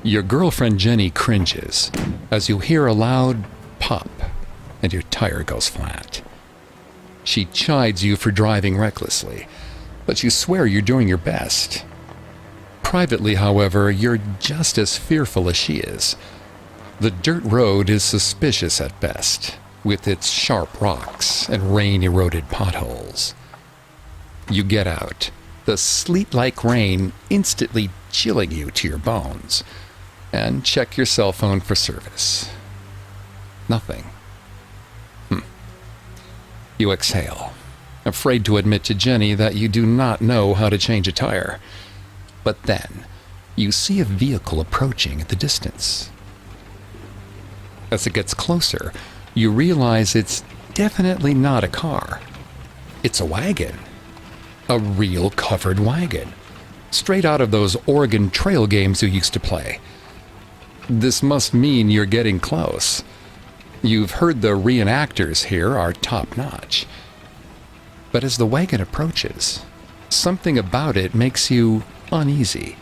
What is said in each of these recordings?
Your girlfriend Jenny cringes as you hear a loud pop and your tire goes flat. She chides you for driving recklessly, but you swear you're doing your best. Privately, however, you're just as fearful as she is. The dirt road is suspicious at best, with its sharp rocks and rain-eroded potholes. You get out, the sleet-like rain instantly chilling you to your bones, and check your cell phone for service. Nothing. You exhale, afraid to admit to Jenny that you do not know how to change a tire. But then, you see a vehicle approaching at the distance. As it gets closer, you realize it's definitely not a car. It's a wagon. A real covered wagon. Straight out of those Oregon Trail games you used to play. This must mean you're getting close. You've heard the reenactors here are top-notch. But as the wagon approaches, something about it makes you uneasy.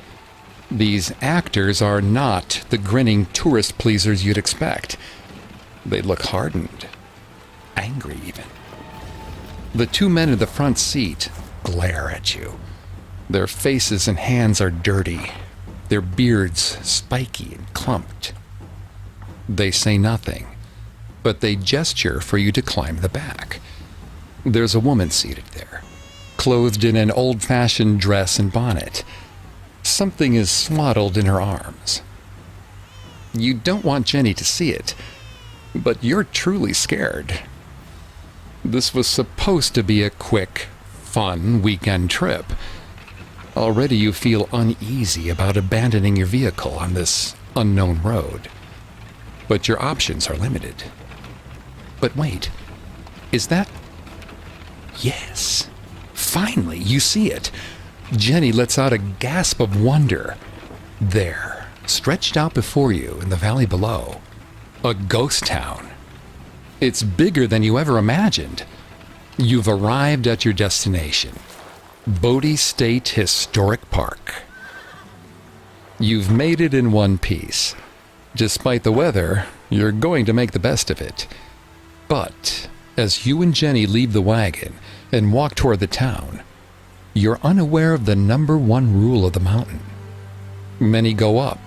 These actors are not the grinning tourist pleasers you'd expect. They look hardened, angry even. The two men in the front seat glare at you. Their faces and hands are dirty, their beards spiky and clumped. They say nothing, but they gesture for you to climb the back. There's a woman seated there, clothed in an old-fashioned dress and bonnet. Something is swaddled in her arms. You don't want Jenny to see it, but you're truly scared. This was supposed to be a quick, fun weekend trip. Already you feel uneasy about abandoning your vehicle on this unknown road. But your options are limited. But wait, is that... Yes, finally you see it. Jenny lets out a gasp of wonder. There, stretched out before you in the valley below, a ghost town. It's bigger than you ever imagined. You've arrived at your destination, Bodie State Historic Park. You've made it in one piece. Despite the weather, you're going to make the best of it. But as you and Jenny leave the wagon and walk toward the town, you're unaware of the number one rule of the mountain. Many go up,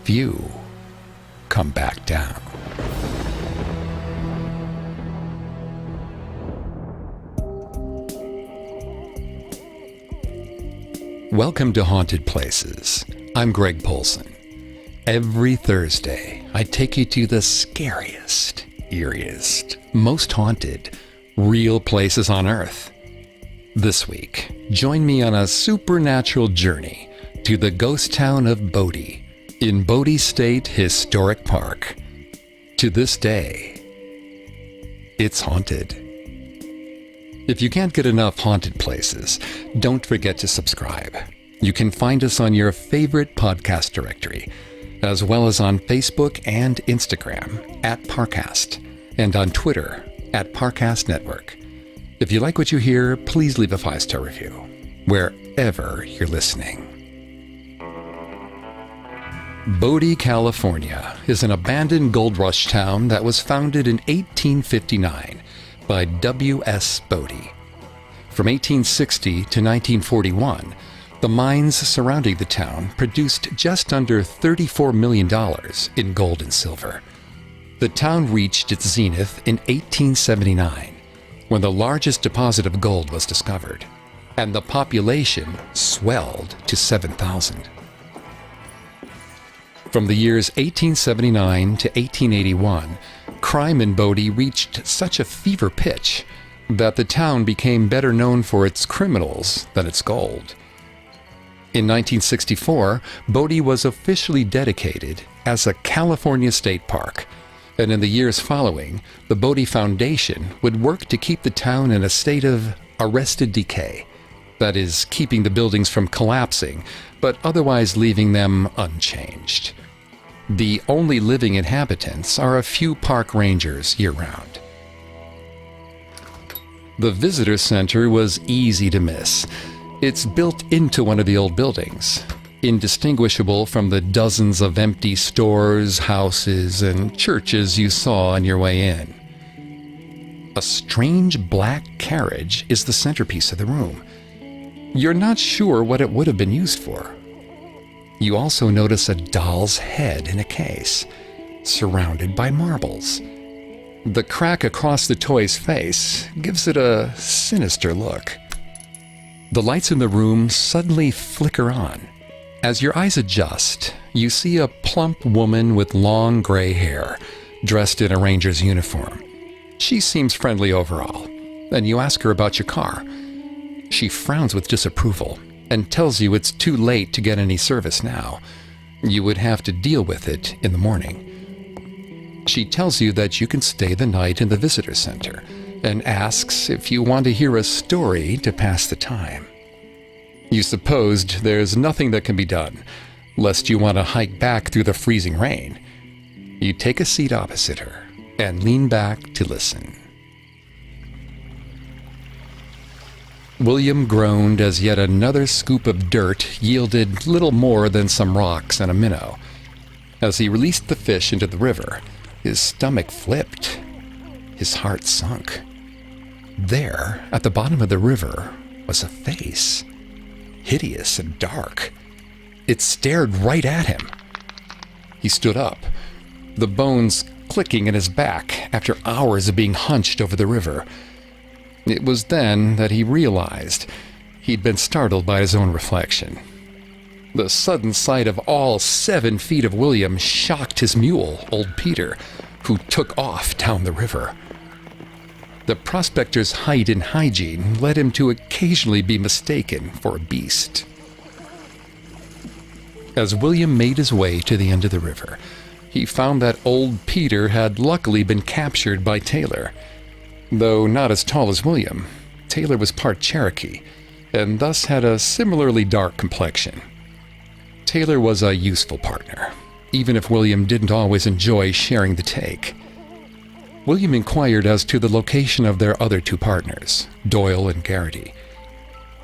few come back down. Welcome to Haunted Places. I'm Greg Polson. Every Thursday, I take you to the scariest, eeriest, most haunted, real places on Earth. This week, join me on a supernatural journey to the ghost town of Bodie in Bodie State Historic Park. To this day, it's haunted. If you can't get enough haunted places, don't forget to subscribe. You can find us on your favorite podcast directory, as well as on Facebook and Instagram at Parcast, and on Twitter at Parcast Network. If you like what you hear, please leave a 5-star review, wherever you're listening. Bodie, California is an abandoned gold rush town that was founded in 1859 by W.S. Bodie. From 1860 to 1941, the mines surrounding the town produced just under $34 million in gold and silver. The town reached its zenith in 1879, when the largest deposit of gold was discovered, and the population swelled to 7,000. From the years 1879 to 1881, crime in Bodie reached such a fever pitch that the town became better known for its criminals than its gold. In 1964, Bodie was officially dedicated as a California state park, and in the years following, the Bodie Foundation would work to keep the town in a state of arrested decay. That is, keeping the buildings from collapsing, but otherwise leaving them unchanged. The only living inhabitants are a few park rangers year-round. The visitor center was easy to miss. It's built into one of the old buildings. indistinguishable from the dozens of empty stores, houses, and churches you saw on your way in. A strange black carriage is the centerpiece of the room. You're not sure what it would have been used for. You also notice a doll's head in a case, surrounded by marbles. The crack across the toy's face gives it a sinister look. The lights in the room suddenly flicker on. As your eyes adjust, you see a plump woman with long gray hair, dressed in a ranger's uniform. She seems friendly overall, and you ask her about your car. She frowns with disapproval and tells you it's too late to get any service now. You would have to deal with it in the morning. She tells you that you can stay the night in the visitor center and asks if you want to hear a story to pass the time. You supposed there's nothing that can be done, lest you want to hike back through the freezing rain. You take a seat opposite her and lean back to listen. William groaned as yet another scoop of dirt yielded little more than some rocks and a minnow. As he released the fish into the river, his stomach flipped. His heart sunk. There, at the bottom of the river, was a face, hideous and dark. It stared right at him. He stood up, the bones clicking in his back after hours of being hunched over the river. It was then that he realized he'd been startled by his own reflection. The sudden sight of all 7 feet of William shocked his mule, old Peter, who took off down the river. The prospector's height and hygiene led him to occasionally be mistaken for a beast. As William made his way to the end of the river, he found that old Peter had luckily been captured by Taylor. Though not as tall as William, Taylor was part Cherokee, and thus had a similarly dark complexion. Taylor was a useful partner, even if William didn't always enjoy sharing the take. William inquired as to the location of their other 2 partners, Doyle and Garrity.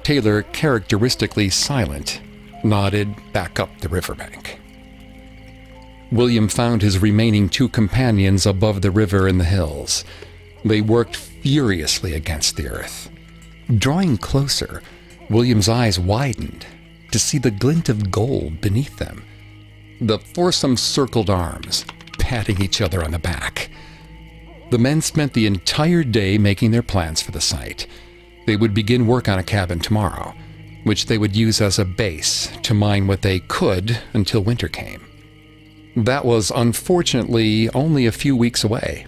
Taylor, characteristically silent, nodded back up the riverbank. William found his remaining 2 companions above the river in the hills. They worked furiously against the earth. Drawing closer, William's eyes widened to see the glint of gold beneath them. The foursome circled arms, patting each other on the back. The men spent the entire day making their plans for the site. They would begin work on a cabin tomorrow, which they would use as a base to mine what they could until winter came. That was unfortunately only a few weeks away.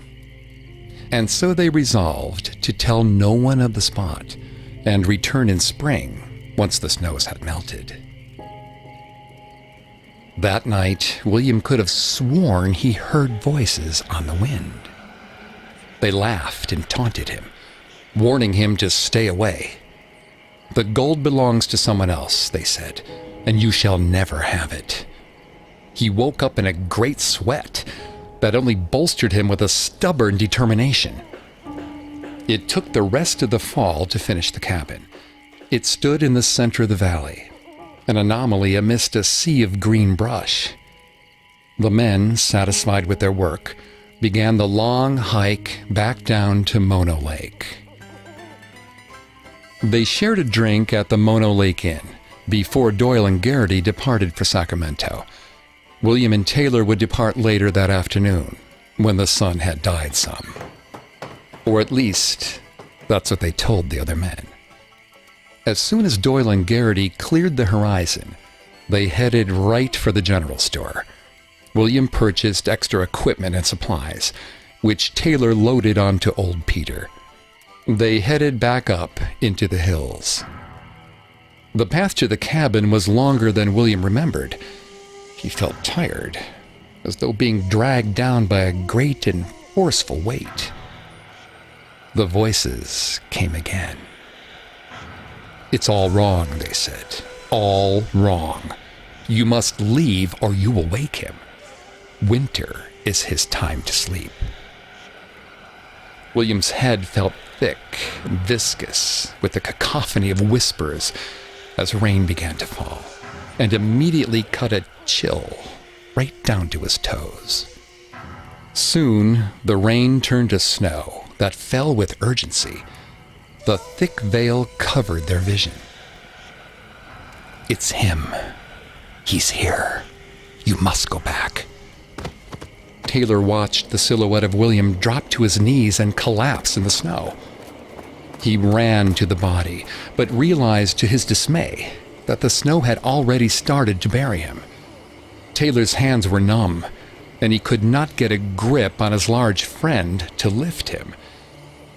And so they resolved to tell no one of the spot and return in spring once the snows had melted. That night, William could have sworn he heard voices on the wind. They laughed and taunted him, warning him to stay away. The gold belongs to someone else, they said, and you shall never have it. He woke up in a great sweat that only bolstered him with a stubborn determination. It took the rest of the fall to finish the cabin. It stood in the center of the valley, an anomaly amidst a sea of green brush. The men, satisfied with their work, began the long hike back down to Mono Lake. They shared a drink at the Mono Lake Inn before Doyle and Garrity departed for Sacramento. William and Taylor would depart later that afternoon, when the sun had died some. Or at least, that's what they told the other men. As soon as Doyle and Garrity cleared the horizon, they headed right for the general store. William purchased extra equipment and supplies, which Taylor loaded onto old Peter. They headed back up into the hills. The path to the cabin was longer than William remembered. He felt tired, as though being dragged down by a great and forceful weight. The voices came again. "It's all wrong," they said. "All wrong. You must leave or you will wake him. Winter is his time to sleep." William's head felt thick and viscous with the cacophony of whispers as rain began to fall. and immediately cut a chill right down to his toes. Soon, the rain turned to snow that fell with urgency. The thick veil covered their vision. "It's him. He's here. You must go back." Taylor watched the silhouette of William drop to his knees and collapse in the snow. He ran to the body, but realized to his dismay that the snow had already started to bury him. Taylor's hands were numb, and he could not get a grip on his large friend to lift him.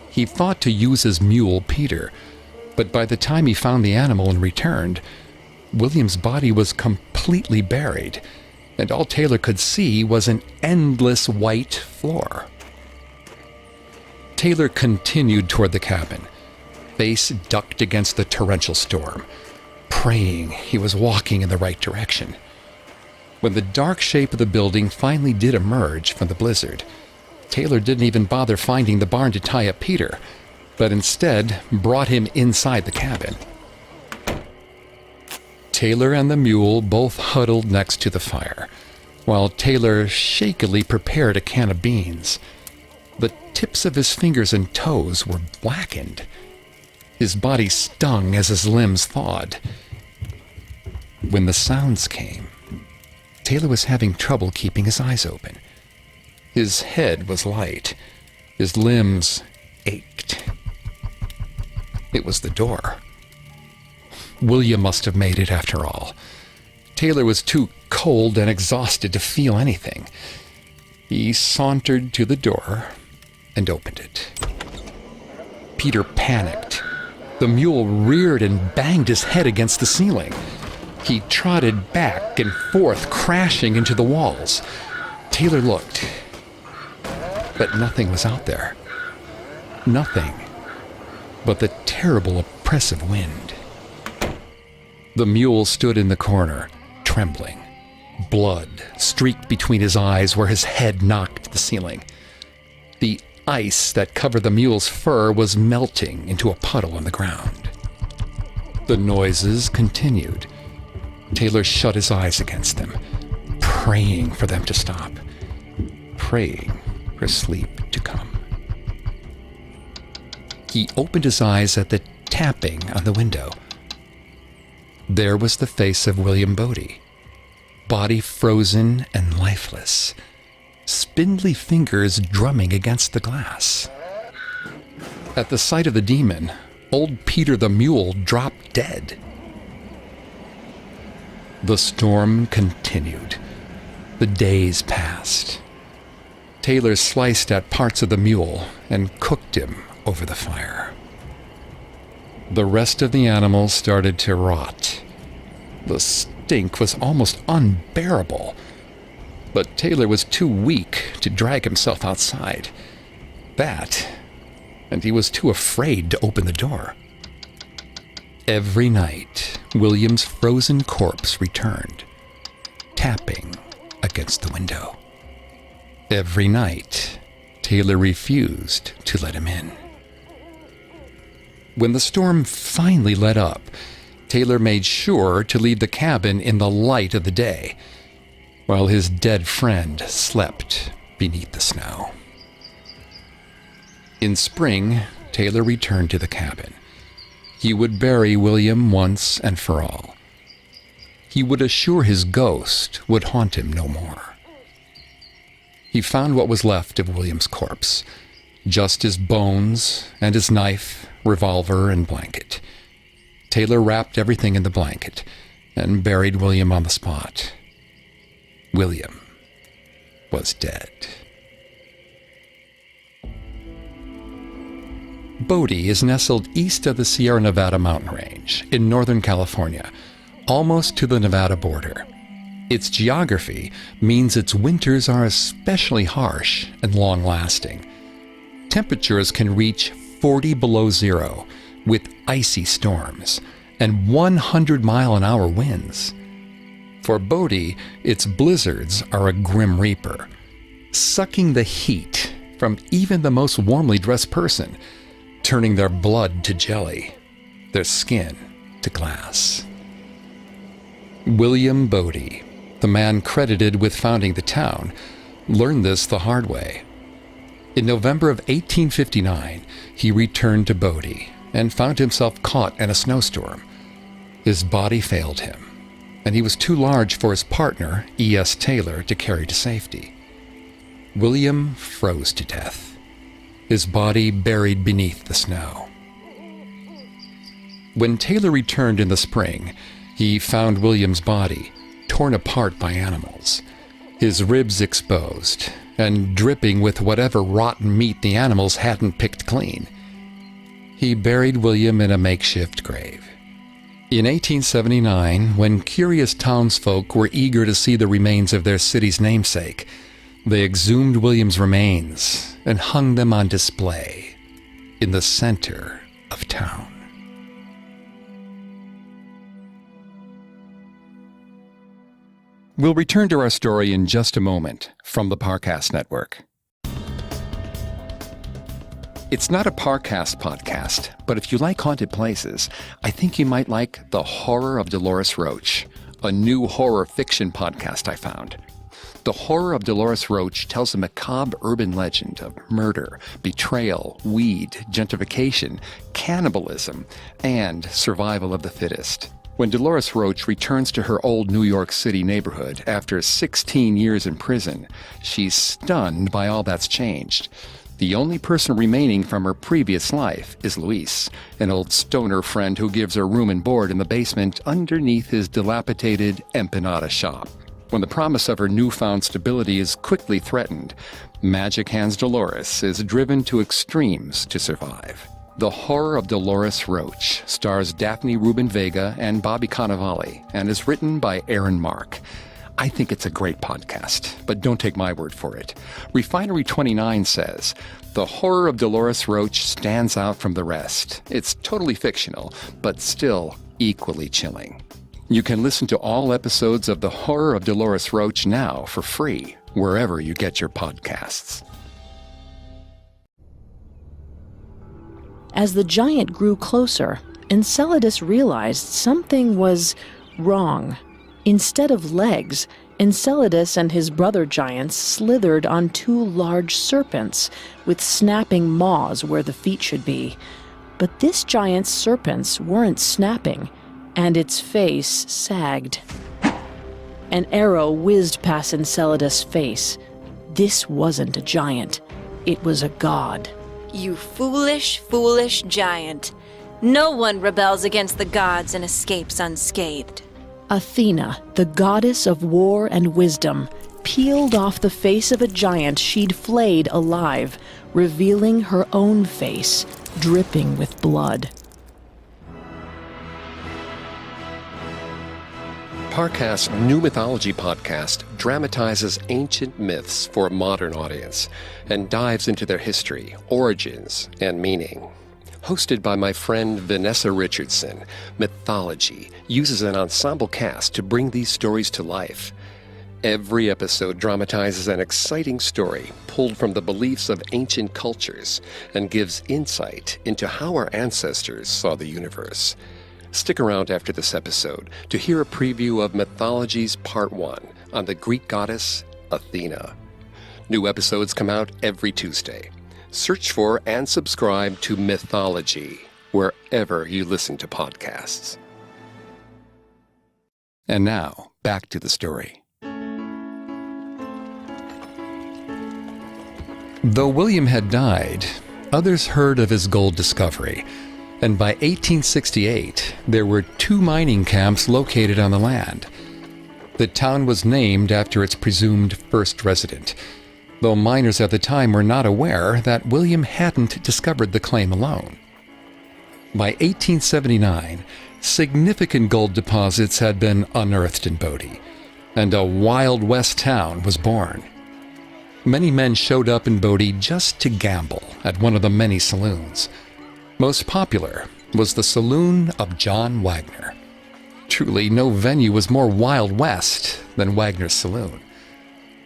He thought to use his mule, Peter, but by the time he found the animal and returned, William's body was completely buried, and all Taylor could see was an endless white floor. Taylor continued toward the cabin, face ducked against the torrential storm, praying he was walking in the right direction. When the dark shape of the building finally did emerge from the blizzard, Taylor didn't even bother finding the barn to tie up Peter, but instead brought him inside the cabin. Taylor and the mule both huddled next to the fire, while Taylor shakily prepared a can of beans. The tips of his fingers and toes were blackened. His body stung as his limbs thawed. When the sounds came, Taylor was having trouble keeping his eyes open. His head was light. His limbs ached. It was the door. William must have made it after all. Taylor was too cold and exhausted to feel anything. He sauntered to the door and opened it. Peter panicked. The mule reared and banged his head against the ceiling. He trotted back and forth, crashing into the walls. Taylor looked, but nothing was out there. Nothing but the terrible, oppressive wind. The mule stood in the corner, trembling. Blood streaked between his eyes where his head knocked the ceiling. The ice that covered the mule's fur was melting into a puddle on the ground. The noises continued. Taylor shut his eyes against them, praying for them to stop, praying for sleep to come. He opened his eyes at the tapping on the window. There was the face of William Bodie, body frozen and lifeless, spindly fingers drumming against the glass. At the sight of the demon, old Peter the mule dropped dead. The storm continued. The days passed. Taylor sliced at parts of the mule and cooked him over the fire. The rest of the animal started to rot. The stink was almost unbearable, but Taylor was too weak to drag himself outside. That, and he was too afraid to open the door. Every night, William's frozen corpse returned, tapping against the window. Every night, Taylor refused to let him in. When the storm finally let up, Taylor made sure to leave the cabin in the light of the day, while his dead friend slept beneath the snow. In spring, Taylor returned to the cabin. He would bury William once and for all. He would assure his ghost would haunt him no more. He found what was left of William's corpse, just his bones and his knife, revolver, and blanket. Taylor wrapped everything in the blanket and buried William on the spot. William was dead. Bodie is nestled east of the Sierra Nevada mountain range in Northern California, almost to the Nevada border. Its geography means its winters are especially harsh and long-lasting. Temperatures can reach 40 below zero, with icy storms and 100-mile-an-hour winds. For Bodie, its blizzards are a grim reaper, sucking the heat from even the most warmly dressed person, turning their blood to jelly, their skin to glass. William Bodie, the man credited with founding the town, learned this the hard way. In November of 1859, he returned to Bodie and found himself caught in a snowstorm. His body failed him, and he was too large for his partner, E.S. Taylor, to carry to safety. William froze to death, his body buried beneath the snow. When Taylor returned in the spring, he found William's body torn apart by animals, his ribs exposed and dripping with whatever rotten meat the animals hadn't picked clean. He buried William in a makeshift grave. In 1879, when curious townsfolk were eager to see the remains of their city's namesake, they exhumed William's remains and hung them on display in the center of town. We'll return to our story in just a moment from the Parcast Network. It's not a Parcast podcast, but if you like haunted places, I think you might like The Horror of Dolores Roach, a new horror fiction podcast I found. The Horror of Dolores Roach tells a macabre urban legend of murder, betrayal, weed, gentrification, cannibalism, and survival of the fittest. When Dolores Roach returns to her old New York City neighborhood after 16 years in prison, she's stunned by all that's changed. The only person remaining from her previous life is Luis, an old stoner friend who gives her room and board in the basement underneath his dilapidated empanada shop. When the promise of her newfound stability is quickly threatened, Magic Hands Dolores is driven to extremes to survive. The Horror of Dolores Roach stars Daphne Rubin Vega and Bobby Cannavale and is written by Aaron Mark. I think it's a great podcast, but don't take my word for it. Refinery 29 says, The Horror of Dolores Roach stands out from the rest. It's totally fictional, but still equally chilling. You can listen to all episodes of The Horror of Dolores Roach now for free, wherever you get your podcasts. As the giant grew closer, Enceladus realized something was wrong. Instead of legs, Enceladus and his brother giants slithered on two large serpents with snapping maws where the feet should be. But this giant's serpents weren't snapping, and its face sagged. An arrow whizzed past Enceladus' face. This wasn't a giant. It was a god. You foolish, foolish giant. No one rebels against the gods and escapes unscathed. Athena, the goddess of war and wisdom, peeled off the face of a giant she'd flayed alive, revealing her own face, dripping with blood. Parcast's new mythology podcast dramatizes ancient myths for a modern audience and dives into their history, origins, and meaning. Hosted by my friend Vanessa Richardson, Mythology uses an ensemble cast to bring these stories to life. Every episode dramatizes an exciting story pulled from the beliefs of ancient cultures and gives insight into how our ancestors saw the universe. Stick around after this episode to hear a preview of Mythology's Part 1 on the Greek goddess Athena. New episodes come out every Tuesday. Search for and subscribe to Mythology wherever you listen to podcasts. And now, back to the story. Though William had died, others heard of his gold discovery, and by 1868, there were 2 mining camps located on the land. The town was named after its presumed first resident, though miners at the time were not aware that William hadn't discovered the claim alone. By 1879, significant gold deposits had been unearthed in Bodie, and a Wild West town was born. Many men showed up in Bodie just to gamble at one of the many saloons. Most popular was the Saloon of John Wagner. Truly, no venue was more Wild West than Wagner's Saloon.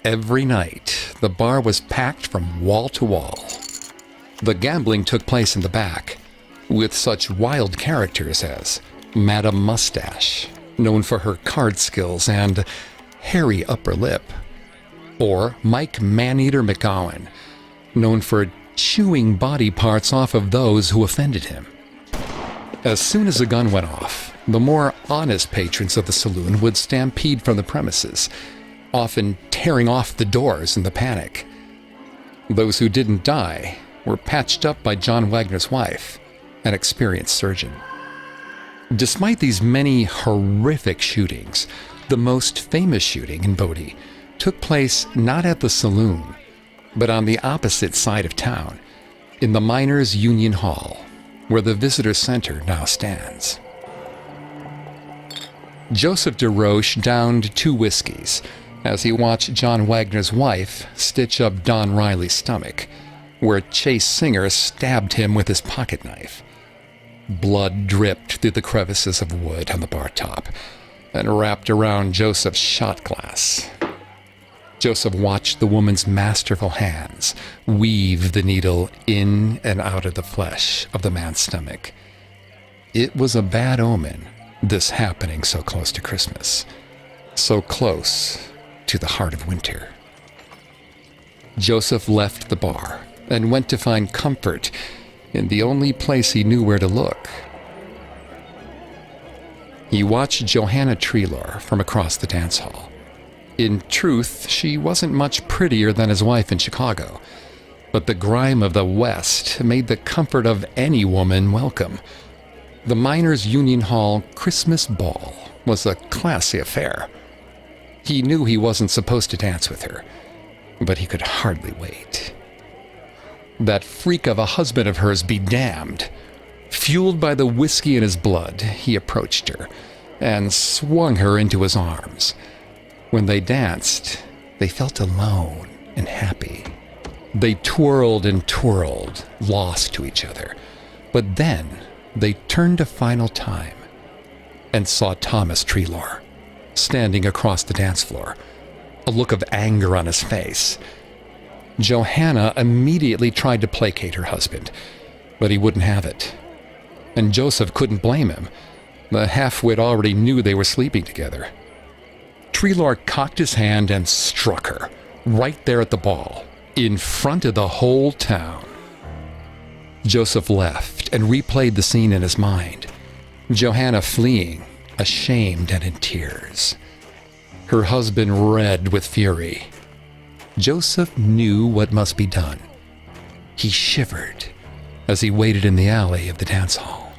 Every night, the bar was packed from wall to wall. The gambling took place in the back, with such wild characters as Madame Mustache, known for her card skills and hairy upper lip. Or Mike Maneater McGowan, known for chewing body parts off of those who offended him. As soon as the gun went off, the more honest patrons of the saloon would stampede from the premises, often tearing off the doors in the panic. Those who didn't die were patched up by John Wagner's wife, an experienced surgeon. Despite these many horrific shootings, the most famous shooting in Bodie took place not at the saloon, but on the opposite side of town, in the Miners' Union Hall, where the visitor center now stands. Joseph DeRoche downed 2 whiskeys as he watched John Wagner's wife stitch up Don Riley's stomach, where Chase Singer stabbed him with his pocket knife. Blood dripped through the crevices of wood on the bar top and wrapped around Joseph's shot glass. Joseph watched the woman's masterful hands weave the needle in and out of the flesh of the man's stomach. It was a bad omen, this happening so close to Christmas, so close to the heart of winter. Joseph left the bar and went to find comfort in the only place he knew where to look. He watched Johanna Treelor from across the dance hall. In truth, she wasn't much prettier than his wife in Chicago, but the grime of the West made the comfort of any woman welcome. The Miners' Union Hall Christmas Ball was a classy affair. He knew he wasn't supposed to dance with her, but he could hardly wait. That freak of a husband of hers be damned. Fueled by the whiskey in his blood, he approached her and swung her into his arms. When they danced, they felt alone and happy. They twirled and twirled, lost to each other. But then they turned a final time and saw Thomas Treelor standing across the dance floor, a look of anger on his face. Johanna immediately tried to placate her husband, but he wouldn't have it. And Joseph couldn't blame him. The half-wit already knew they were sleeping together. Treelor cocked his hand and struck her, right there at the ball, in front of the whole town. Joseph left and replayed the scene in his mind. Johanna fleeing, ashamed and in tears. Her husband red with fury. Joseph knew what must be done. He shivered as he waited in the alley of the dance hall.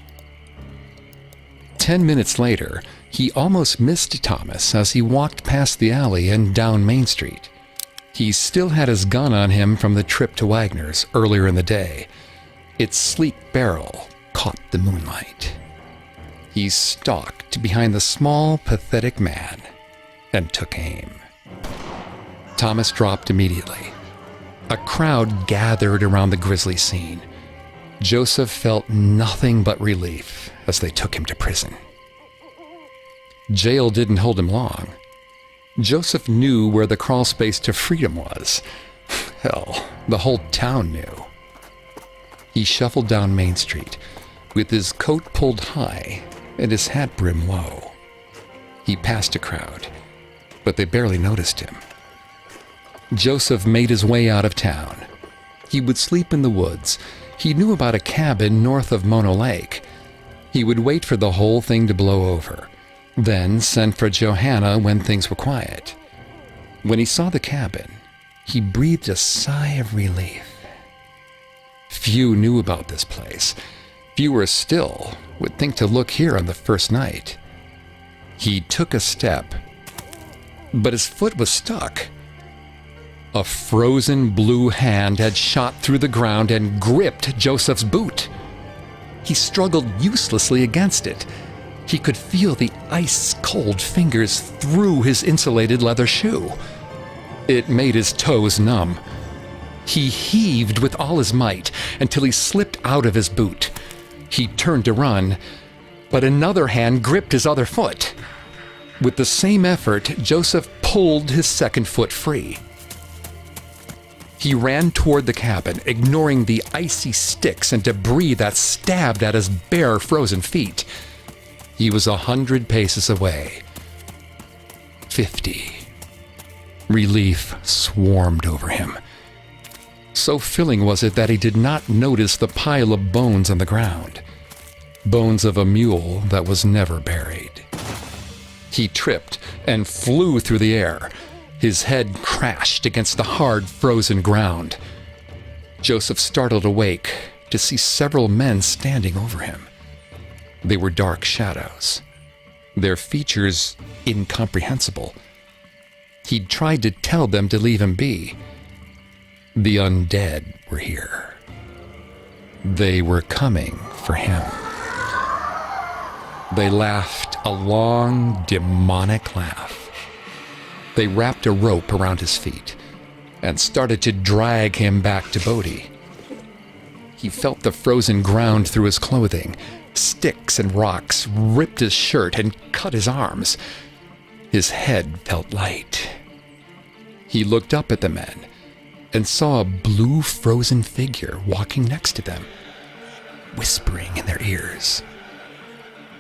10 minutes later, he almost missed Thomas as he walked past the alley and down Main Street. He still had his gun on him from the trip to Wagner's earlier in the day. Its sleek barrel caught the moonlight. He stalked behind the small, pathetic man and took aim. Thomas dropped immediately. A crowd gathered around the grisly scene. Joseph felt nothing but relief as they took him to prison. Jail didn't hold him long. Joseph knew where the crawl space to freedom was. Hell, the whole town knew. He shuffled down Main Street with his coat pulled high and his hat brim low. He passed a crowd, but they barely noticed him. Joseph made his way out of town. He would sleep in the woods. He knew about a cabin north of Mono Lake. He would wait for the whole thing to blow over, then send for Johanna when things were quiet. When he saw the cabin, he breathed a sigh of relief. Few knew about this place. Fewer still would think to look here on the first night. He took a step, but his foot was stuck. A frozen blue hand had shot through the ground and gripped Joseph's boot. He struggled uselessly against it. He could feel the ice-cold fingers through his insulated leather shoe. It made his toes numb. He heaved with all his might until he slipped out of his boot. He turned to run, but another hand gripped his other foot. With the same effort, Joseph pulled his second foot free. He ran toward the cabin, ignoring the icy sticks and debris that stabbed at his bare, frozen feet. he was 100 paces away. 50. Relief swarmed over him. So filling was it that he did not notice the pile of bones on the ground. Bones of a mule that was never buried. He tripped and flew through the air. His head crashed against the hard, frozen ground. Joseph startled awake to see several men standing over him. They were dark shadows, their features incomprehensible. He'd tried to tell them to leave him be. The undead were here. They were coming for him. They laughed a long, demonic laugh. They wrapped a rope around his feet and started to drag him back to Bodie. He felt the frozen ground through his clothing. Sticks and rocks ripped his shirt and cut his arms. His head felt light. He looked up at the men and saw a blue frozen figure walking next to them, whispering in their ears.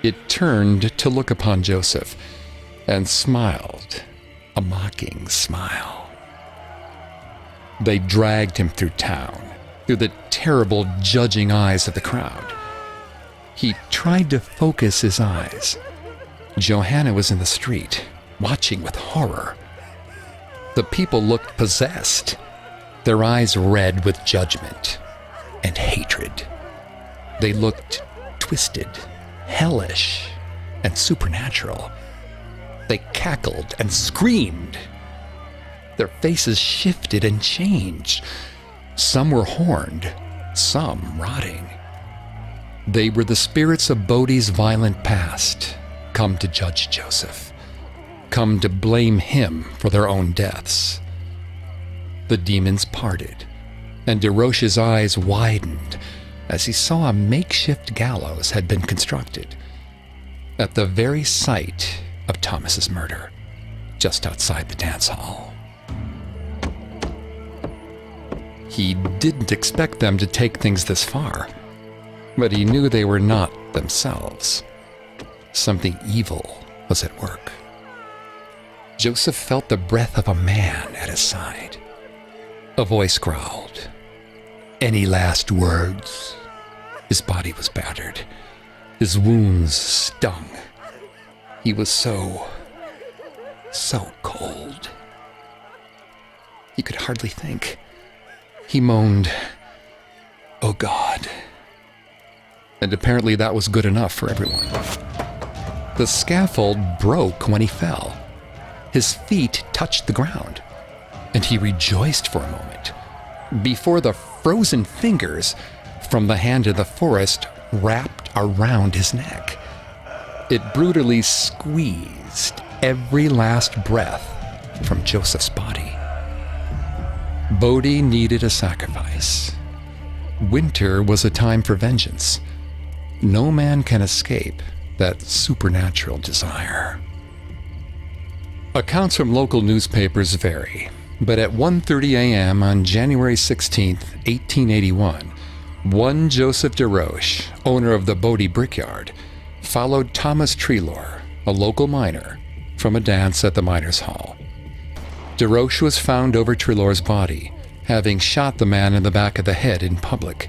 It turned to look upon Joseph and smiled, a mocking smile. They dragged him through town, through the terrible judging eyes of the crowd. He tried to focus his eyes. Johanna was in the street, watching with horror. The people looked possessed, their eyes red with judgment and hatred. They looked twisted, hellish, and supernatural. They cackled and screamed. Their faces shifted and changed. Some were horned, some rotting. They were the spirits of Bodie's violent past, come to judge Joseph, come to blame him for their own deaths. The demons parted, and DeRoche's eyes widened as he saw a makeshift gallows had been constructed at the very site of Thomas's murder, just outside the dance hall. He didn't expect them to take things this far, but he knew they were not themselves. Something evil was at work. Joseph felt the breath of a man at his side. A voice growled, "Any last words?" His body was battered. His wounds stung. He was so cold. He could hardly think. He moaned, "Oh God." And apparently that was good enough for everyone. The scaffold broke when he fell. His feet touched the ground, and he rejoiced for a moment before the frozen fingers from the hand of the forest wrapped around his neck. It brutally squeezed every last breath from Joseph's body. Bodie needed a sacrifice. Winter was a time for vengeance. No man can escape that supernatural desire. Accounts from local newspapers vary, but at 1:30 a.m. on January 16, 1881, one Joseph DeRoche, owner of the Bodie Brickyard, followed Thomas Treloar, a local miner, from a dance at the miners' hall. DeRoche was found over Treloar's body, having shot the man in the back of the head in public.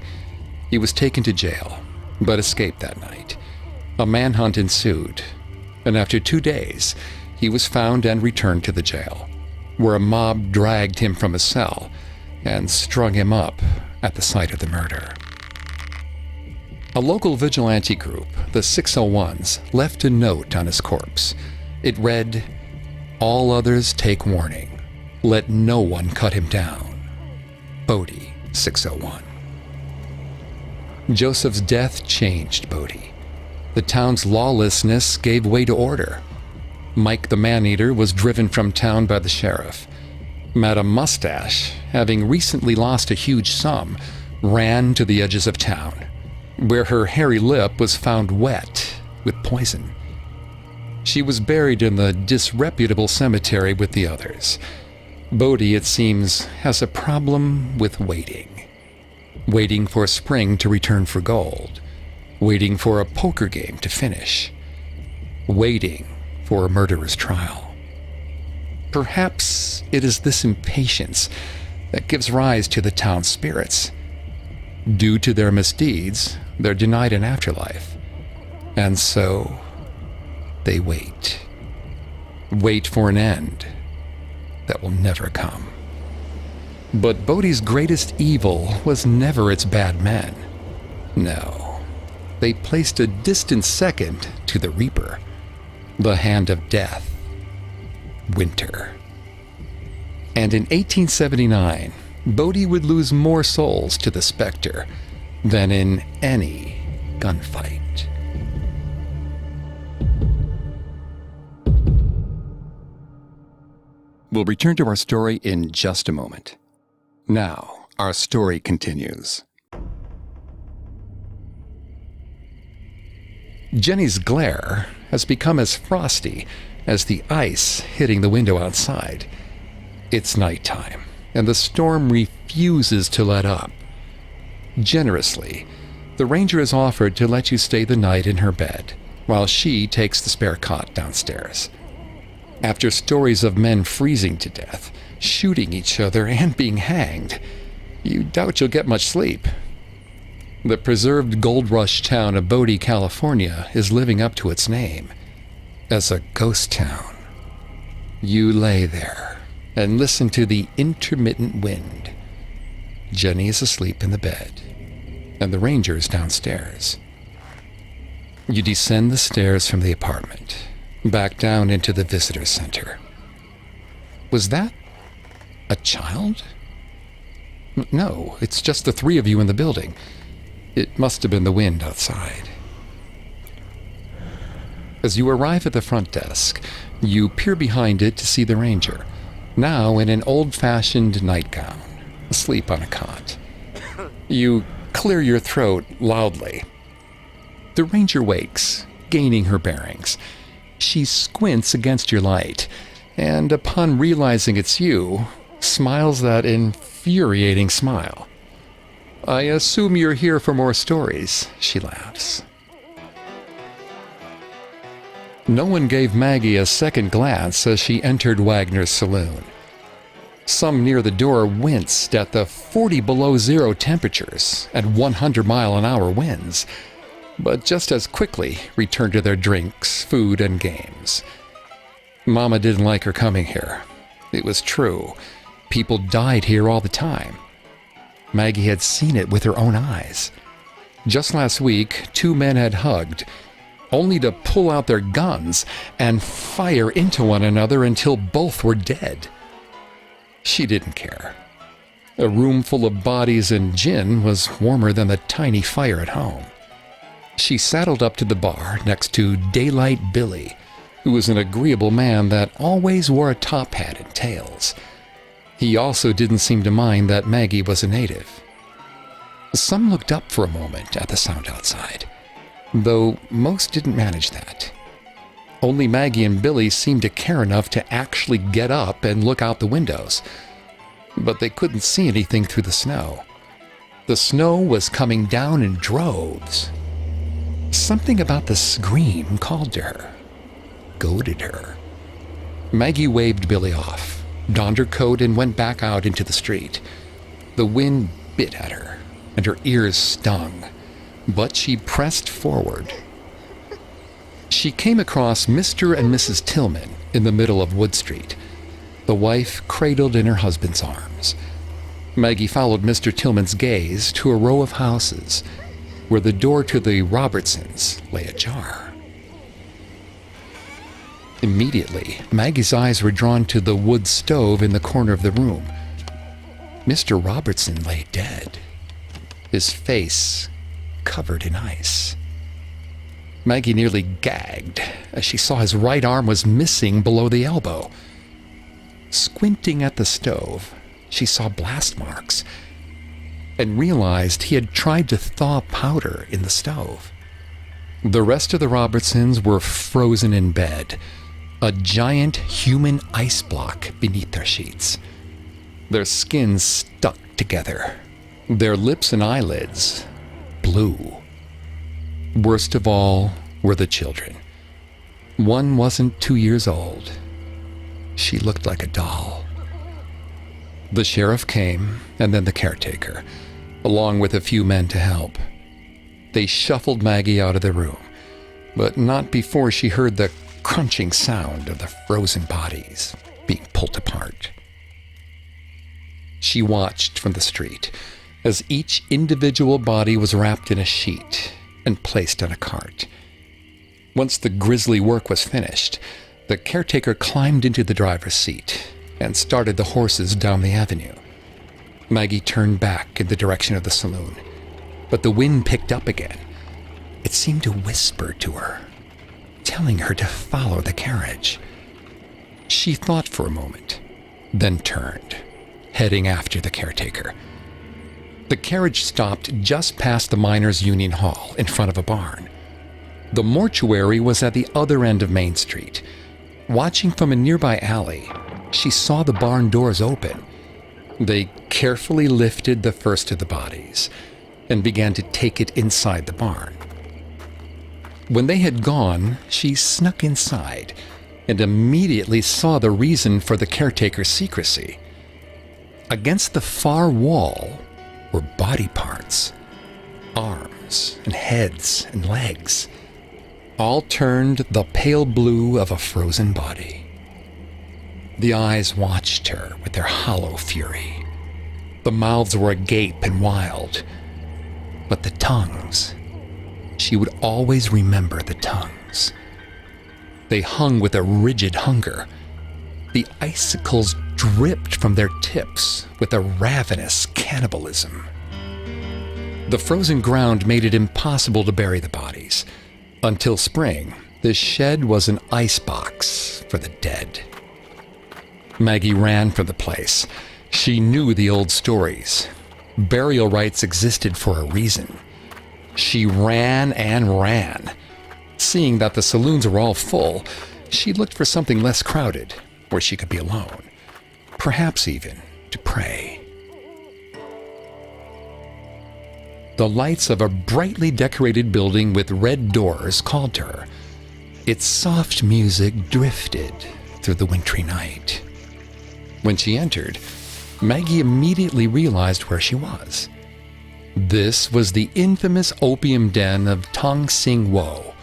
He was taken to jail, but escaped that night. A manhunt ensued, and after 2 days, he was found and returned to the jail, where a mob dragged him from his cell and strung him up at the site of the murder. A local vigilante group, the 601s, left a note on his corpse. It read, "All others take warning. Let no one cut him down. Bodie, 601." Joseph's death changed Bodie. The town's lawlessness gave way to order. Mike the Man-Eater was driven from town by the sheriff. Madame Mustache, having recently lost a huge sum, ran to the edges of town, where her hairy lip was found wet with poison. She was buried in the disreputable cemetery with the others. Bodie, it seems, has a problem with waiting. Waiting for spring to return for gold. Waiting for a poker game to finish. waiting for a murderer's trial. Perhaps it is this impatience that gives rise to the town's spirits. Due to their misdeeds, they're denied an afterlife. And so, they wait. Wait for an end that will never come. But Bodie's greatest evil was never its bad men. No, they placed a distant second to the Reaper, the hand of death, winter. And in 1879, Bodie would lose more souls to the specter than in any gunfight. We'll return to our story in just a moment. Now, our story continues. Jenny's glare has become as frosty as the ice hitting the window outside. It's nighttime, and the storm refuses to let up. Generously, the ranger has offered to let you stay the night in her bed, while she takes the spare cot downstairs. After stories of men freezing to death, shooting each other, and being hanged, you doubt you'll get much sleep. The preserved gold rush town of Bodie, California is living up to its name as a ghost town. You lay there and listen to the intermittent wind. Jenny is asleep in the bed, and the ranger is downstairs. You descend the stairs from the apartment, back down into the visitor center. Was that a child? No, it's just the three of you in the building. It must have been the wind outside. As you arrive at the front desk, you peer behind it to see the ranger, now in an old-fashioned nightgown, asleep on a cot. You clear your throat loudly. The ranger wakes, gaining her bearings. She squints against your light, and upon realizing it's you, smiles that infuriating smile. "I assume you're here for more stories," she laughs. No one gave Maggie a second glance as she entered Wagner's saloon. Some near the door winced at the 40 below zero temperatures and 100-mile-an-hour winds, but just as quickly returned to their drinks, food, and games. Mama didn't like her coming here. It was true. People died here all the time. Maggie had seen it with her own eyes. Just last week, 2 men had hugged, only to pull out their guns and fire into one another until both were dead. She didn't care. A room full of bodies and gin was warmer than the tiny fire at home. She saddled up to the bar next to Daylight Billy, who was an agreeable man that always wore a top hat and tails. He also didn't seem to mind that Maggie was a native. Some looked up for a moment at the sound outside, though most didn't manage that. Only Maggie and Billy seemed to care enough to actually get up and look out the windows, but they couldn't see anything through the snow. The snow was coming down in droves. Something about the scream called to her, goaded her. Maggie waved Billy off, donned her coat, and went back out into the street. The wind bit at her, and her ears stung, but she pressed forward. She came across Mr. and Mrs. Tillman in the middle of Wood Street, the wife cradled in her husband's arms. Maggie followed Mr. Tillman's gaze to a row of houses, where the door to the Robertsons lay ajar. Immediately, Maggie's eyes were drawn to the wood stove in the corner of the room. Mr. Robertson lay dead, his face covered in ice. Maggie nearly gagged as she saw his right arm was missing below the elbow. Squinting at the stove, she saw blast marks and realized he had tried to thaw powder in the stove. The rest of the Robertsons were frozen in bed, a giant human ice block beneath their sheets. Their skins stuck together, their lips and eyelids blue. Worst of all were the children. One wasn't 2 years old. She looked like a doll. The sheriff came, and then the caretaker, along with a few men to help. They shuffled Maggie out of the room, but not before she heard the crunching sound of the frozen bodies being pulled apart. She watched from the street as each individual body was wrapped in a sheet and placed on a cart. Once the grisly work was finished, the caretaker climbed into the driver's seat and started the horses down the avenue. Maggie turned back in the direction of the saloon, but the wind picked up again. It seemed to whisper to her, telling her to follow the carriage. She thought for a moment, then turned, heading after the caretaker. The carriage stopped just past the Miners' Union Hall in front of a barn. The mortuary was at the other end of Main Street. Watching from a nearby alley, she saw the barn doors open. They carefully lifted the first of the bodies and began to take it inside the barn. When they had gone, she snuck inside and immediately saw the reason for the caretaker's secrecy. Against the far wall were body parts, arms and heads and legs, all turned the pale blue of a frozen body. The eyes watched her with their hollow fury. The mouths were agape and wild. But the tongues, she would always remember the tongues. They hung with a rigid hunger. The icicles dripped from their tips with a ravenous cannibalism. The frozen ground made it impossible to bury the bodies. Until spring, this shed was an icebox for the dead. Maggie ran from the place. She knew the old stories. Burial rites existed for a reason. She ran and ran. Seeing that the saloons were all full, she looked for something less crowded, where she could be alone, perhaps even to pray. The lights of a brightly decorated building with red doors called to her. Its soft music drifted through the wintry night. When she entered, Maggie immediately realized where she was. This was the infamous opium den of Tong Sing Wo.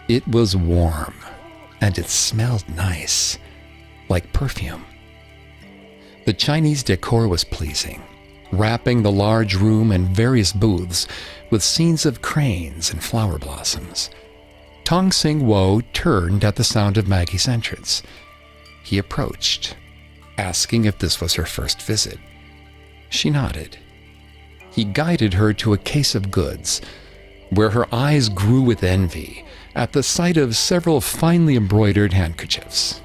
It was warm, and it smelled nice, like perfume. The Chinese decor was pleasing, wrapping the large room and various booths with scenes of cranes and flower blossoms. Tong Sing Wo turned at the sound of Maggie's entrance. He approached, asking if this was her first visit. She nodded. He guided her to a case of goods, where her eyes grew with envy at the sight of several finely embroidered handkerchiefs.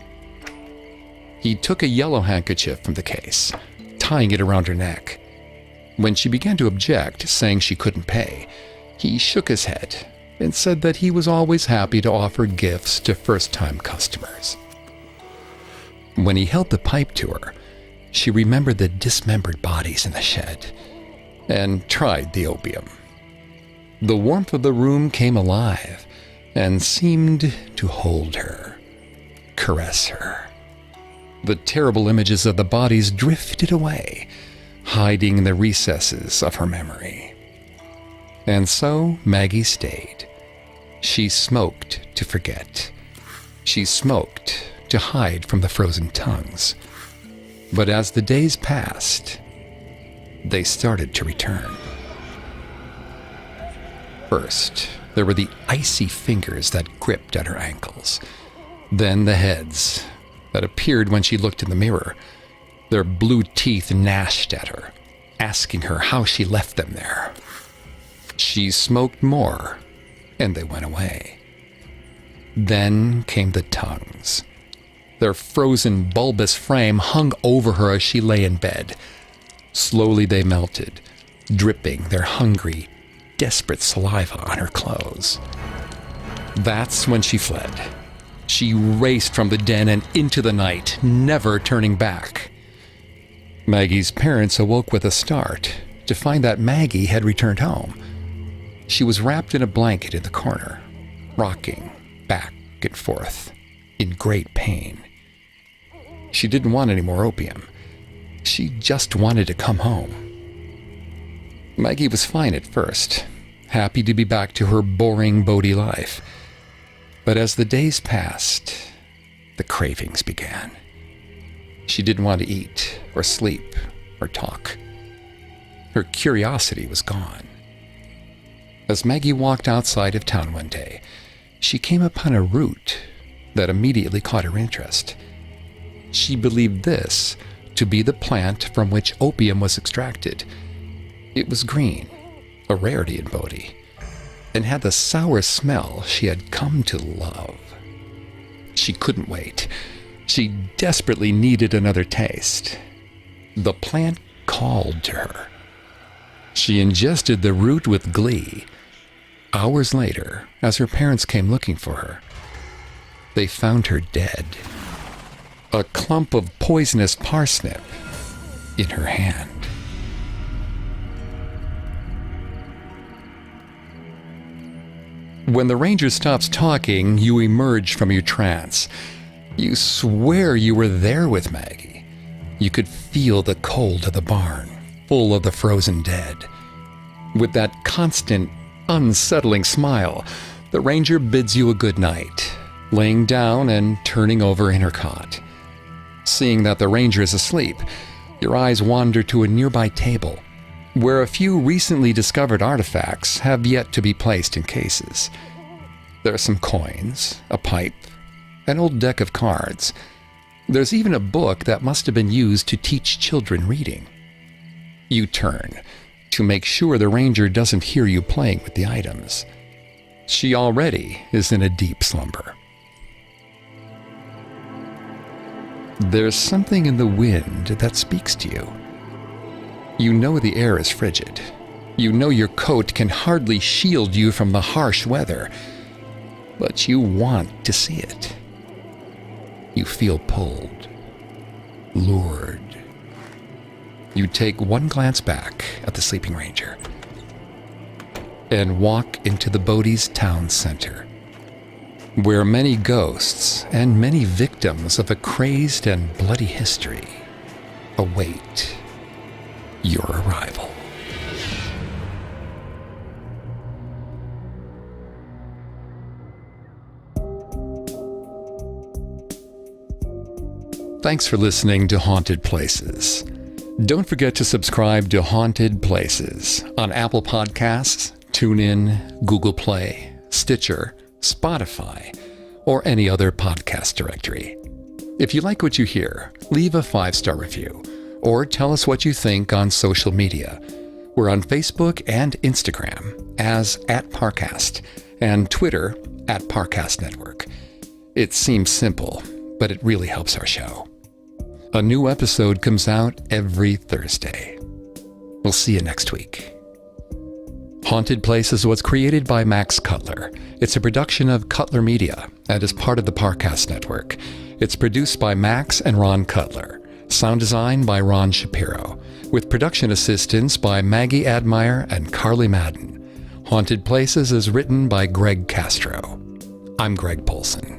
He took a yellow handkerchief from the case, tying it around her neck. When she began to object, saying she couldn't pay, he shook his head and said that he was always happy to offer gifts to first-time customers. When he held the pipe to her, she remembered the dismembered bodies in the shed and tried the opium. The warmth of the room came alive and seemed to hold her, caress her. The terrible images of the bodies drifted away, hiding in the recesses of her memory. And so Maggie stayed. She smoked to forget. She smoked to hide from the frozen tongues. But as the days passed, they started to return. First, there were the icy fingers that gripped at her ankles. Then the heads that appeared when she looked in the mirror. Their blue teeth gnashed at her, asking her how she left them there. She smoked more, and they went away. Then came the tongues. Their frozen, bulbous frame hung over her as she lay in bed. Slowly they melted, dripping their hungry, desperate saliva on her clothes. That's when she fled. She raced from the den and into the night, never turning back. Maggie's parents awoke with a start to find that Maggie had returned home. She was wrapped in a blanket in the corner, rocking back and forth, in great pain. She didn't want any more opium. She just wanted to come home. Maggie was fine at first, happy to be back to her boring Bodie life. But as the days passed, the cravings began. She didn't want to eat, or sleep, or talk. Her curiosity was gone. As Maggie walked outside of town one day, she came upon a root that immediately caught her interest. She believed this to be the plant from which opium was extracted. It was green, a rarity in Bodie, and had the sour smell she had come to love. She couldn't wait. She desperately needed another taste. The plant called to her. She ingested the root with glee. Hours later, as her parents came looking for her, they found her dead. A clump of poisonous parsnip in her hand. When the ranger stops talking, you emerge from your trance. You swear you were there with Maggie. You could feel the cold of the barn, full of the frozen dead. With that constant, unsettling smile, the ranger bids you a good night, laying down and turning over in her cot. Seeing that the ranger is asleep, your eyes wander to a nearby table, where a few recently discovered artifacts have yet to be placed in cases. There are some coins, a pipe, an old deck of cards. There's even a book that must have been used to teach children reading. You turn to make sure the ranger doesn't hear you playing with the items. She already is in a deep slumber. There's something in the wind that speaks to you. You know the air is frigid. You know your coat can hardly shield you from the harsh weather, but you want to see it. You feel pulled, lured. You take one glance back at the sleeping ranger and walk into the Bodie's town center, where many ghosts and many victims of a crazed and bloody history await your arrival. Thanks for listening to Haunted Places. Don't forget to subscribe to Haunted Places on Apple Podcasts, TuneIn, Google Play, Stitcher, Spotify, or any other podcast directory. If you like what you hear, leave a 5-star review or tell us what you think on social media. We're on Facebook and Instagram as @Parcast and Twitter @Parcast Network. It seems simple, but it really helps our show. A new episode comes out every Thursday. We'll see you next week. Haunted Places was created by Max Cutler. It's a production of Cutler Media and is part of the Parcast Network. It's produced by Max and Ron Cutler. Sound design by Ron Shapiro, with production assistance by Maggie Admire and Carly Madden. Haunted Places is written by Greg Castro. I'm Greg Polson.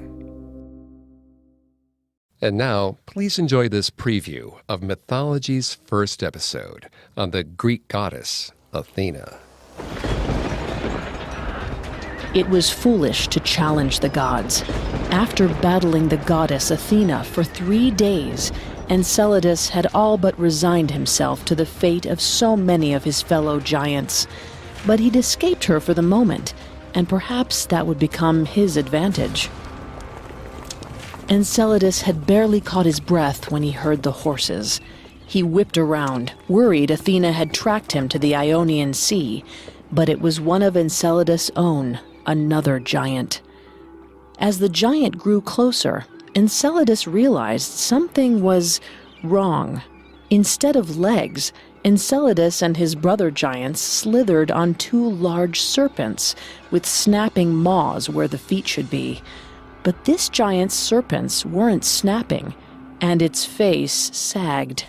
And now, please enjoy this preview of Mythology's first episode on the Greek goddess Athena. It was foolish to challenge the gods. After battling the goddess Athena for 3 days, Enceladus had all but resigned himself to the fate of so many of his fellow giants. But he'd escaped her for the moment, and perhaps that would become his advantage. Enceladus had barely caught his breath when he heard the horses. He whipped around, worried Athena had tracked him to the Ionian Sea, but it was one of Enceladus' own, another giant. As the giant grew closer, Enceladus realized something was wrong. Instead of legs, Enceladus and his brother giants slithered on 2 large serpents with snapping maws where the feet should be. But this giant's serpents weren't snapping, and its face sagged.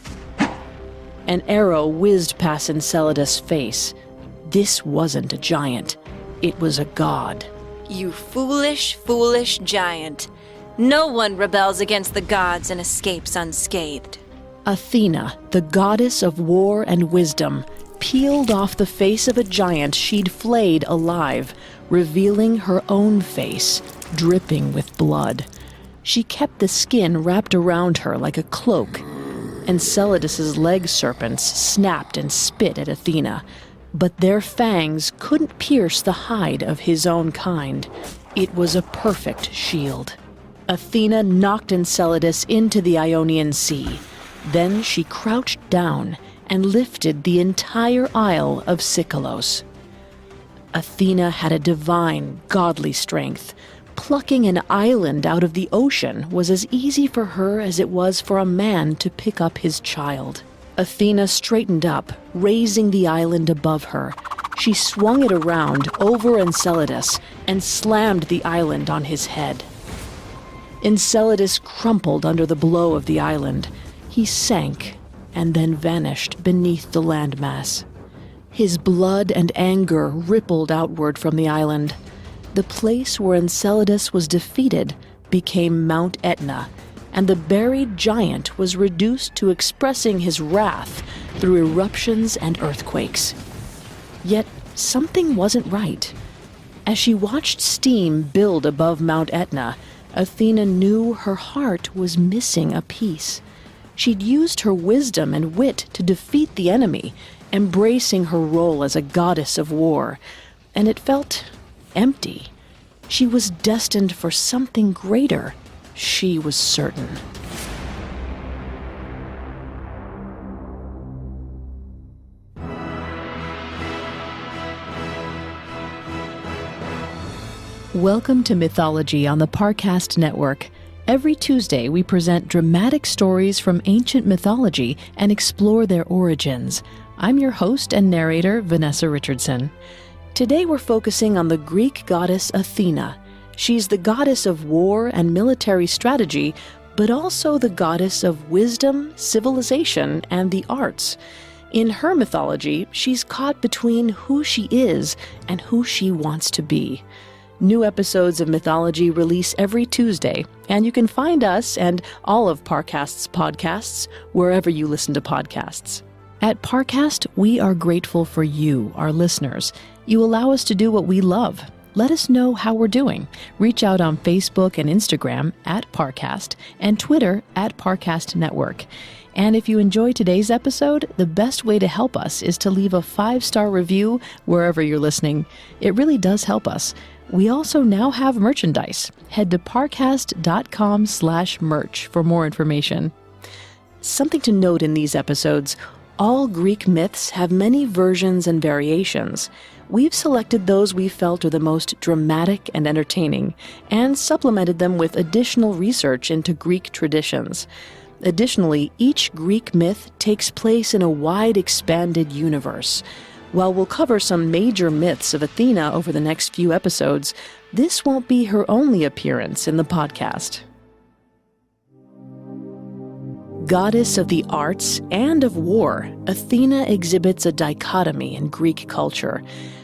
An arrow whizzed past Enceladus' face. This wasn't a giant. It was a god. You foolish, foolish giant. No one rebels against the gods and escapes unscathed. Athena, the goddess of war and wisdom, peeled off the face of a giant she'd flayed alive, revealing her own face, dripping with blood. She kept the skin wrapped around her like a cloak. Enceladus's leg serpents snapped and spit at Athena, but their fangs couldn't pierce the hide of his own kind. It was a perfect shield. Athena knocked Enceladus into the Ionian Sea. Then she crouched down and lifted the entire isle of Sikolos. Athena had a divine, godly strength. Plucking an island out of the ocean was as easy for her as it was for a man to pick up his child. Athena straightened up, raising the island above her. She swung it around over Enceladus and slammed the island on his head. Enceladus crumpled under the blow of the island. He sank and then vanished beneath the landmass. His blood and anger rippled outward from the island. The place where Enceladus was defeated became Mount Etna, and the buried giant was reduced to expressing his wrath through eruptions and earthquakes. Yet something wasn't right. As she watched steam build above Mount Etna, Athena knew her heart was missing a piece. She'd used her wisdom and wit to defeat the enemy, embracing her role as a goddess of war, and it felt empty. She was destined for something greater. She was certain. Welcome to Mythology on the Parcast Network. Every Tuesday, we present dramatic stories from ancient mythology and explore their origins. I'm your host and narrator, Vanessa Richardson. Today we're focusing on the Greek goddess Athena. She's the goddess of war and military strategy, but also the goddess of wisdom, civilization, and the arts. In her mythology, she's caught between who she is and who she wants to be. New episodes of Mythology release every Tuesday, and you can find us and all of Parcast's podcasts wherever you listen to podcasts. At Parcast, we are grateful for you, our listeners. You allow us to do what we love. Let us know how we're doing. Reach out on Facebook and Instagram at Parcast and Twitter at Parcast Network. And if you enjoy today's episode, the best way to help us is to leave a 5-star review wherever you're listening. It really does help us. We also now have merchandise. Head to parcast.com/merch for more information. Something to note in these episodes, all Greek myths have many versions and variations. We've selected those we felt are the most dramatic and entertaining, and supplemented them with additional research into Greek traditions. Additionally, each Greek myth takes place in a wide expanded universe. While we'll cover some major myths of Athena over the next few episodes, this won't be her only appearance in the podcast. Goddess of the arts and of war, Athena exhibits a dichotomy in Greek culture.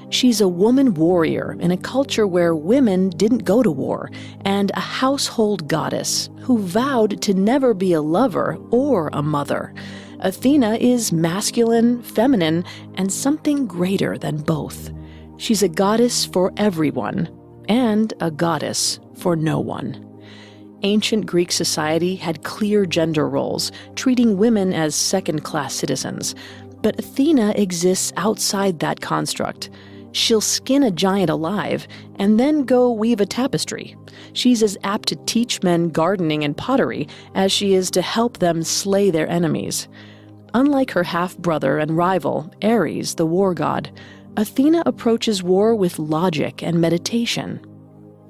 She's a woman warrior in a culture where women didn't go to war, and a household goddess who vowed to never be a lover or a mother. Athena is masculine, feminine, and something greater than both. She's a goddess for everyone, and a goddess for no one. Ancient Greek society had clear gender roles, treating women as second-class citizens. But Athena exists outside that construct. She'll skin a giant alive and then go weave a tapestry. She's as apt to teach men gardening and pottery as she is to help them slay their enemies. Unlike her half-brother and rival, Ares, the war god, Athena approaches war with logic and meditation.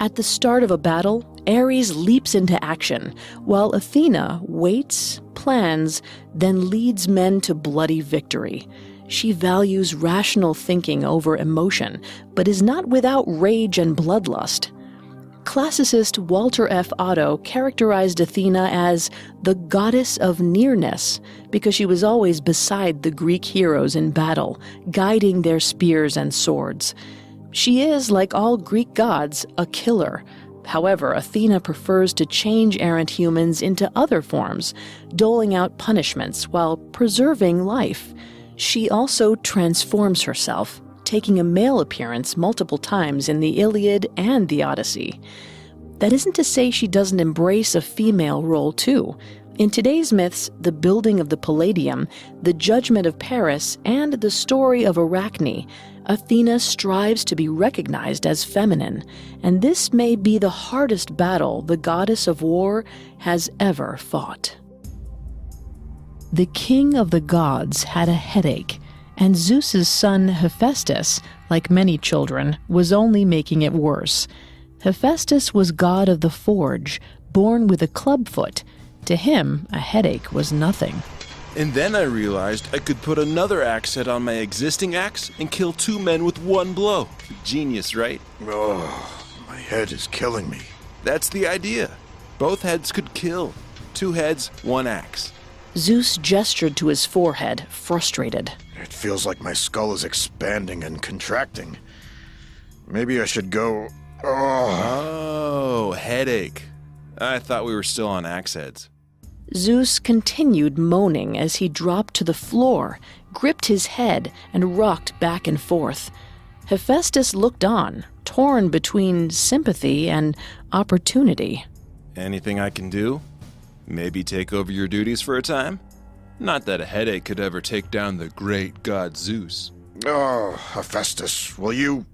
At the start of a battle, Ares leaps into action, while Athena waits, plans, then leads men to bloody victory. She values rational thinking over emotion, but is not without rage and bloodlust. Classicist Walter F. Otto characterized Athena as the goddess of nearness because she was always beside the Greek heroes in battle, guiding their spears and swords. She is, like all Greek gods, a killer. However, Athena prefers to change errant humans into other forms, doling out punishments while preserving life. She also transforms herself, taking a male appearance multiple times in the Iliad and the Odyssey. That isn't to say she doesn't embrace a female role too. In today's myths, the building of the Palladium, the judgment of Paris, and the story of Arachne, Athena strives to be recognized as feminine, and this may be the hardest battle the goddess of war has ever fought. The king of the gods had a headache, and Zeus's son Hephaestus, like many children, was only making it worse. Hephaestus was god of the forge, born with a clubfoot. To him, a headache was nothing. And then I realized I could put another axe head on my existing axe and kill 2 men with 1 blow. Genius, right? Oh, my head is killing me. That's the idea. Both heads could kill. 2 heads, 1 axe. Zeus gestured to his forehead, frustrated. It feels like my skull is expanding and contracting. Maybe I should go... Oh, headache. I thought we were still on axe heads. Zeus continued moaning as he dropped to the floor, gripped his head, and rocked back and forth. Hephaestus looked on, torn between sympathy and opportunity. Anything I can do? Maybe take over your duties for a time? Not that a headache could ever take down the great god Zeus. Oh, Hephaestus, will you...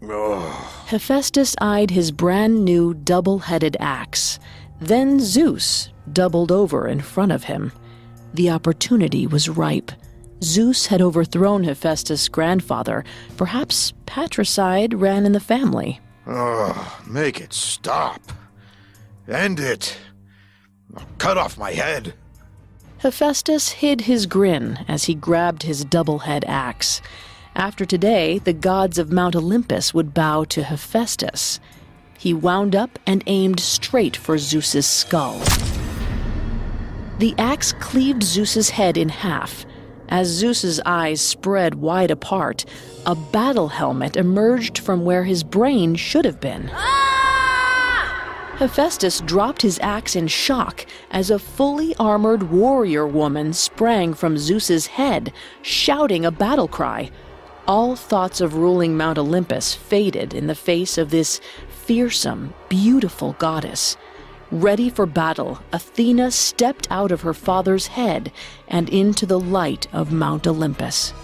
Oh. Hephaestus eyed his brand new double-headed axe. Then Zeus doubled over in front of him. The opportunity was ripe. Zeus had overthrown Hephaestus' grandfather. Perhaps patricide ran in the family. Oh, make it stop. End it. I'll cut off my head. Hephaestus hid his grin as he grabbed his double-head axe. After today, the gods of Mount Olympus would bow to Hephaestus. He wound up and aimed straight for Zeus's skull. The axe cleaved Zeus's head in half. As Zeus's eyes spread wide apart, a battle helmet emerged from where his brain should have been. Hephaestus dropped his axe in shock as a fully armored warrior woman sprang from Zeus's head, shouting a battle cry. All thoughts of ruling Mount Olympus faded in the face of this fearsome, beautiful goddess. Ready for battle, Athena stepped out of her father's head and into the light of Mount Olympus.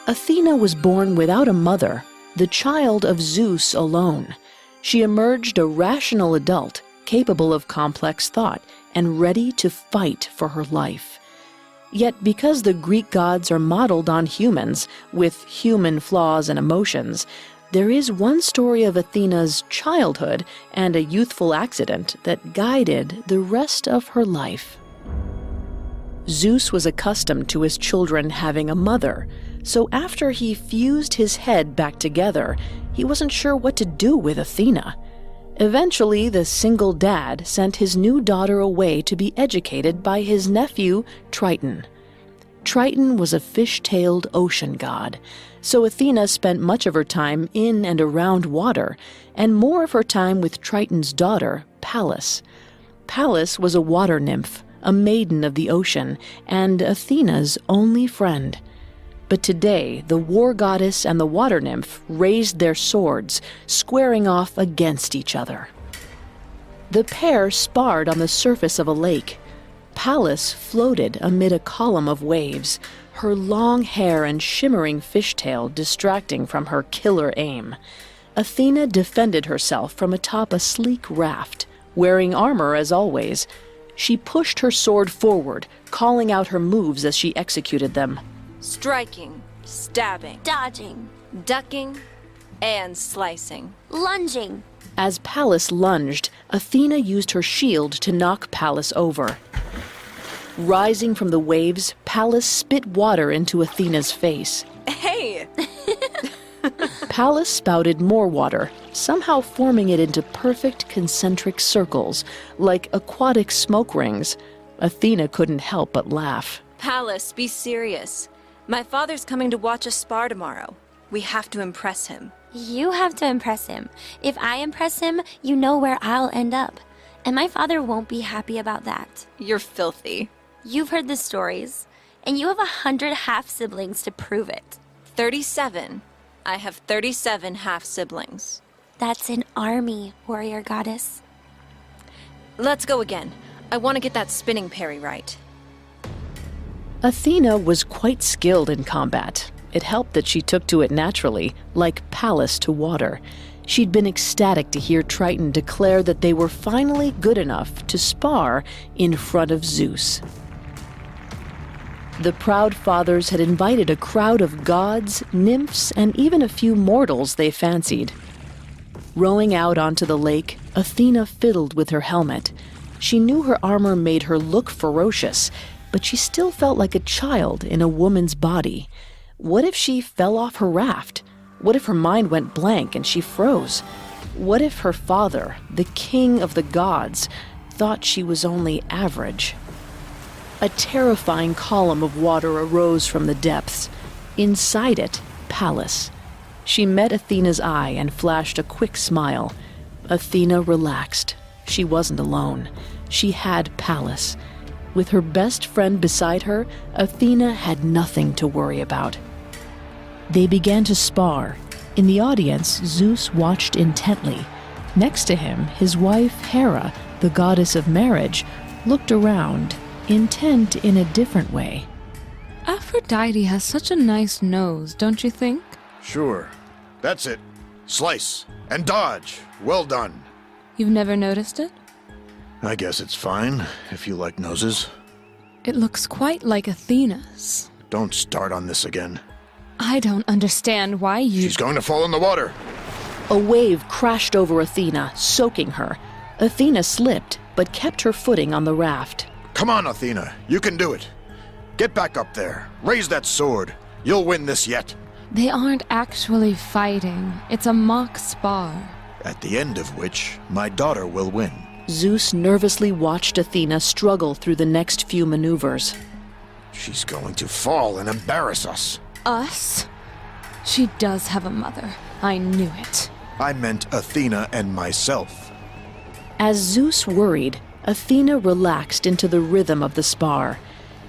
Athena was born without a mother, the child of Zeus alone. She emerged a rational adult, capable of complex thought, and ready to fight for her life. Yet because the Greek gods are modeled on humans, with human flaws and emotions, there is one story of Athena's childhood and a youthful accident that guided the rest of her life. Zeus was accustomed to his children having a mother, so after he fused his head back together, he wasn't sure what to do with Athena. Eventually, the single dad sent his new daughter away to be educated by his nephew, Triton. Triton was a fish-tailed ocean god, so Athena spent much of her time in and around water, and more of her time with Triton's daughter, Pallas. Pallas was a water nymph, a maiden of the ocean, and Athena's only friend. But today, the war goddess and the water nymph raised their swords, squaring off against each other. The pair sparred on the surface of a lake. Pallas floated amid a column of waves, her long hair and shimmering fishtail distracting from her killer aim. Athena defended herself from atop a sleek raft, wearing armor as always. She pushed her sword forward, calling out her moves as she executed them. Striking, stabbing, Dodging. ducking, and slicing. Lunging. As Pallas lunged, Athena used her shield to knock Pallas over. Rising from the waves, Pallas spit water into Athena's face. Hey! Pallas spouted more water, somehow forming it into perfect concentric circles, like aquatic smoke rings. Athena couldn't help but laugh. Pallas, be serious. My father's coming to watch us spar tomorrow. We have to impress him. You have to impress him. If I impress him, you know where I'll end up. And my father won't be happy about that. You're filthy. You've heard the stories, and you have 100 half-siblings to prove it. 37. I have 37 half-siblings. That's an army, warrior goddess. Let's go again. I want to get that spinning parry right. Athena was quite skilled in combat. It helped that she took to it naturally, like Pallas to water. She'd been ecstatic to hear Triton declare that they were finally good enough to spar in front of Zeus. The proud fathers had invited a crowd of gods, nymphs, and even a few mortals they fancied. Rowing out onto the lake, Athena fiddled with her helmet. She knew her armor made her look ferocious, but she still felt like a child in a woman's body. What if she fell off her raft? What if her mind went blank and she froze? What if her father, the king of the gods, thought she was only average? A terrifying column of water arose from the depths. Inside it, Pallas. She met Athena's eye and flashed a quick smile. Athena relaxed. She wasn't alone. She had Pallas. With her best friend beside her, Athena had nothing to worry about. They began to spar. In the audience, Zeus watched intently. Next to him, his wife, Hera, the goddess of marriage, looked around, intent in a different way. Aphrodite has such a nice nose, don't you think? Sure. That's it. Slice and dodge. Well done. You've never noticed it? I guess it's fine, if you like noses. It looks quite like Athena's. Don't start on this again. I don't understand why you... She's going to fall in the water. A wave crashed over Athena, soaking her. Athena slipped, but kept her footing on the raft. Come on, Athena. You can do it. Get back up there. Raise that sword. You'll win this yet. They aren't actually fighting. It's a mock spar. At the end of which, my daughter will win. Zeus nervously watched Athena struggle through the next few maneuvers. She's going to fall and embarrass us. Us? She does have a mother. I knew it. I meant Athena and myself. As Zeus worried, Athena relaxed into the rhythm of the spar.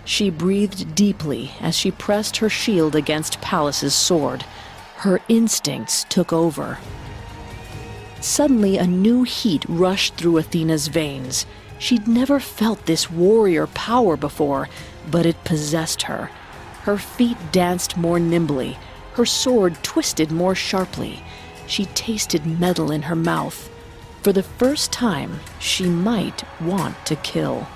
She breathed deeply as she pressed her shield against Pallas's sword. Her instincts took over. Suddenly, a new heat rushed through Athena's veins. She'd never felt this warrior power before, but it possessed her. Her feet danced more nimbly. Her sword twisted more sharply. She tasted metal in her mouth. For the first time, she might want to kill.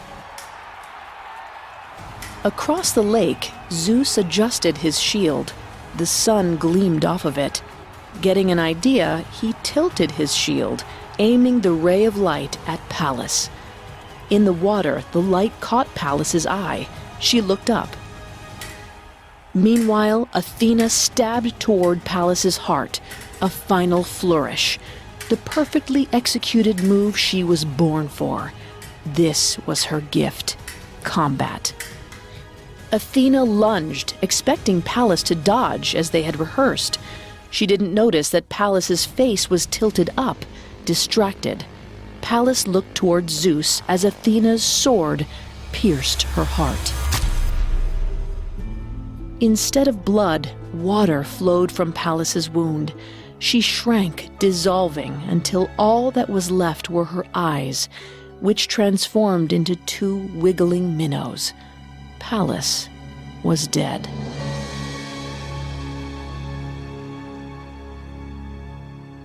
Across the lake, Zeus adjusted his shield. The sun gleamed off of it. Getting an idea, he tilted his shield, aiming the ray of light at Pallas. In the water, the light caught Pallas's eye. She looked up. Meanwhile, Athena stabbed toward Pallas's heart, a final flourish. The perfectly executed move she was born for. This was her gift, combat. Athena lunged, expecting Pallas to dodge as they had rehearsed. She didn't notice that Pallas's face was tilted up, distracted. Pallas looked toward Zeus as Athena's sword pierced her heart. Instead of blood, water flowed from Pallas's wound. She shrank, dissolving, until all that was left were her eyes, which transformed into two wiggling minnows. Pallas was dead.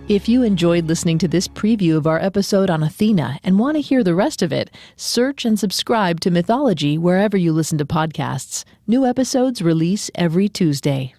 If you enjoyed listening to this preview of our episode on Athena and want to hear the rest of it, search and subscribe to Mythology wherever you listen to podcasts. New episodes release every Tuesday.